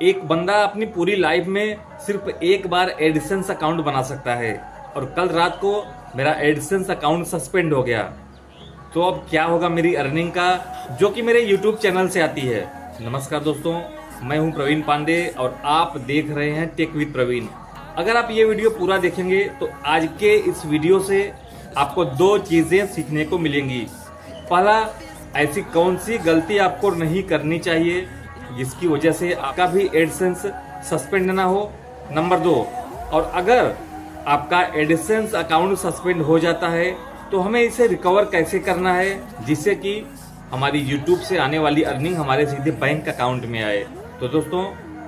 एक बंदा अपनी पूरी लाइफ में सिर्फ एक बार एडिसेंस अकाउंट बना सकता है और कल रात को मेरा एडिसेंस अकाउंट सस्पेंड हो गया। तो अब क्या होगा मेरी अर्निंग का, जो कि मेरे यूट्यूब चैनल से आती है। नमस्कार दोस्तों, मैं हूं प्रवीण पांडे और आप देख रहे हैं टेक विद प्रवीण। अगर आप ये वीडियो पूरा देखेंगे तो आज के इस वीडियो से आपको दो चीजें सीखने को मिलेंगी। पहला, ऐसी कौन सी गलती आपको नहीं करनी चाहिए जिसकी वजह से आपका भी एडसेंस सस्पेंड ना हो। नंबर 2, और अगर आपका एडसेंस अकाउंट सस्पेंड हो जाता है तो हमें इसे रिकवर कैसे करना है जिससे कि हमारी यूट्यूब से आने वाली अर्निंग हमारे सीधे बैंक अकाउंट में आए। तो दोस्तों,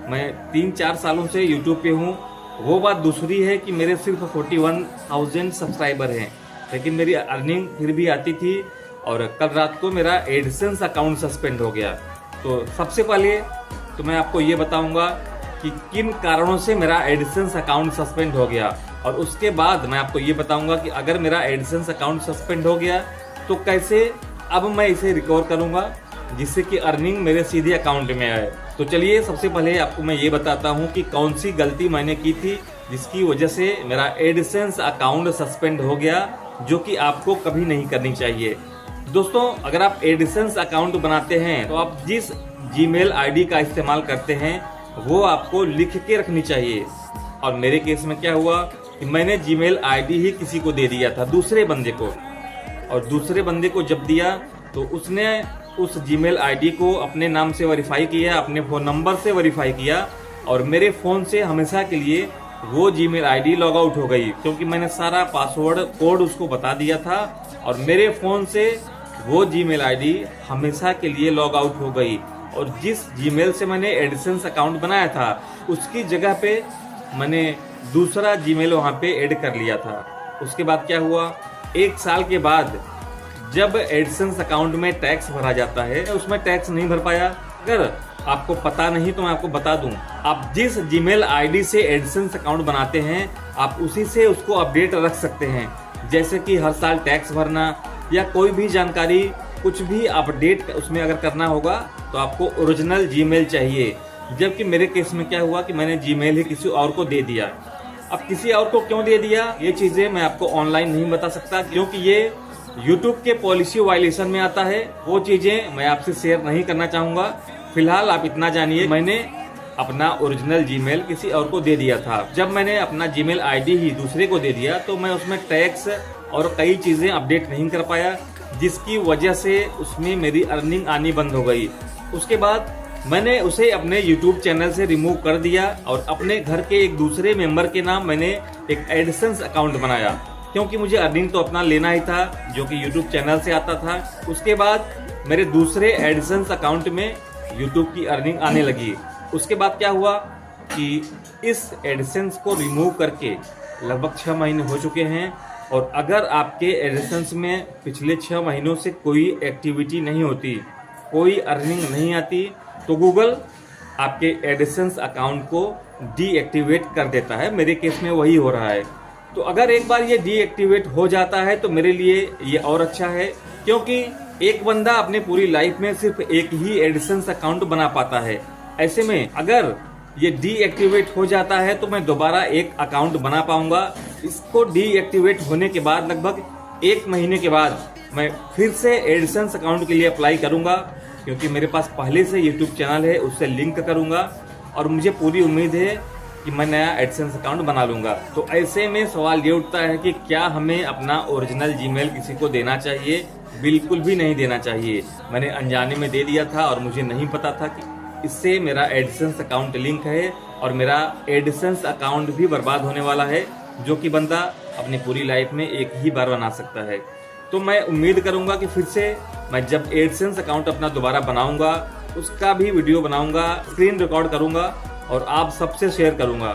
मैं 3-4 सालों से यूट्यूब पे हूँ। वो बात दूसरी है कि मेरे सिर्फ 41,000 सब्सक्राइबर हैं, लेकिन मेरी अर्निंग फिर भी आती थी और कल रात को मेरा एडसेंस अकाउंट सस्पेंड हो गया। तो सबसे पहले तो मैं आपको ये बताऊंगा कि किन कारणों से मेरा एडसेंस अकाउंट सस्पेंड हो गया, और उसके बाद मैं आपको ये बताऊंगा कि अगर मेरा एडसेंस अकाउंट सस्पेंड हो गया तो कैसे अब मैं इसे रिकवर करूंगा जिससे कि अर्निंग मेरे सीधे अकाउंट में आए। तो चलिए, सबसे पहले आपको मैं ये बताता हूँ कि कौन सी गलती मैंने की थी जिसकी वजह से मेरा एडसेंस अकाउंट सस्पेंड हो गया, जो कि आपको कभी नहीं करनी चाहिए। दोस्तों, अगर आप एडिसेंस अकाउंट बनाते हैं तो आप जिस जीमेल आईडी का इस्तेमाल करते हैं वो आपको लिख के रखनी चाहिए। और मेरे केस में क्या हुआ कि मैंने जीमेल आईडी ही किसी को दे दिया था, दूसरे बंदे को, और दूसरे बंदे को जब दिया तो उसने उस जीमेल आईडी को अपने नाम से वेरीफाई किया, अपने फोन नंबर से वेरीफाई किया, और मेरे फोन से हमेशा के लिए वो जीमेल आईडी लॉग आउट हो गई, क्योंकि मैंने सारा पासवर्ड कोड उसको बता दिया था और मेरे फोन से वो जीमेल आईडी हमेशा के लिए लॉग आउट हो गई। और जिस जीमेल से मैंने एडिसेंस अकाउंट बनाया था उसकी जगह पे मैंने दूसरा जीमेल वहां पे ऐड कर लिया था। उसके बाद क्या हुआ, 1 साल के बाद जब एडिसेंस अकाउंट में टैक्स भरा जाता है, उसमें टैक्स नहीं भर पाया। अगर आपको पता नहीं तो मैं आपको बता दूं, आप जिस जीमेल आईडी से एडिसेंस अकाउंट बनाते हैं आप उसी से उसको अपडेट रख सकते हैं, जैसे कि हर साल टैक्स भरना या कोई भी जानकारी, कुछ भी अपडेट उसमें अगर करना होगा तो आपको ओरिजिनल जीमेल चाहिए। जबकि मेरे केस में क्या हुआ कि मैंने जीमेल ही किसी और को दे दिया। अब किसी और को क्यों दे दिया, ये चीजें मैं आपको ऑनलाइन नहीं बता सकता, क्योंकि ये यूट्यूब के पॉलिसी वायलेशन में आता है। वो चीजें मैं आपसे शेयर नहीं करना चाहूंगा। फिलहाल आप इतना जानिए, मैंने अपना ओरिजिनल जीमेल किसी और को दे दिया था। जब मैंने अपना जीमेल आईडी ही दूसरे को दे दिया तो मैं उसमें टैक्स और कई चीजें अपडेट नहीं कर पाया, जिसकी वजह से उसमें मेरी अर्निंग आनी बंद हो गई। उसके बाद मैंने उसे अपने YouTube चैनल से रिमूव कर दिया और अपने घर के एक दूसरे मेंबर के नाम मैंने एक एडिसेंस अकाउंट बनाया, क्योंकि मुझे अर्निंग तो अपना लेना ही था जो कि YouTube चैनल से आता था। उसके बाद मेरे दूसरे एडिसेंस अकाउंट में YouTube की अर्निंग आने लगी। उसके बाद क्या हुआ कि इस एडिसेंस को रिमूव करके लगभग 6 महीने हो चुके हैं, और अगर आपके एडिसेंस में पिछले 6 महीनों से कोई एक्टिविटी नहीं होती, कोई अर्निंग नहीं आती, तो गूगल आपके एडिसेंस अकाउंट को डीएक्टिवेट कर देता है। मेरे केस में वही हो रहा है। तो अगर एक बार ये डीएक्टिवेट हो जाता है तो मेरे लिए ये और अच्छा है, क्योंकि एक बंदा अपने पूरी लाइफ में सिर्फ एक ही एडिसेंस अकाउंट बना पाता है। ऐसे में अगर ये डीएक्टिवेट हो जाता है तो मैं दोबारा एक अकाउंट बना पाऊंगा। इसको डीएक्टिवेट होने के बाद लगभग 1 महीने के बाद मैं फिर से एडिसेंस अकाउंट के लिए अप्लाई करूंगा, क्योंकि मेरे पास पहले से यूट्यूब चैनल है, उससे लिंक करूंगा और मुझे पूरी उम्मीद है कि मैं नया एडिसेंस अकाउंट बना लूंगा। तो ऐसे में सवाल ये उठता है कि क्या हमें अपना ओरिजिनल जीमेल किसी को देना चाहिए? बिल्कुल भी नहीं देना चाहिए। मैंने अनजाने में दे दिया था और मुझे नहीं पता था कि इससे मेरा एडिसेंस अकाउंट लिंक है और मेरा एडिसेंस अकाउंट भी बर्बाद होने वाला है, जो कि बंदा अपनी पूरी लाइफ में एक ही बार बना सकता है। तो मैं उम्मीद करूंगा कि फिर से मैं जब एडिसेंस अकाउंट अपना दोबारा बनाऊंगा उसका भी वीडियो बनाऊंगा, स्क्रीन रिकॉर्ड करूंगा और आप सबसे शेयर करूंगा।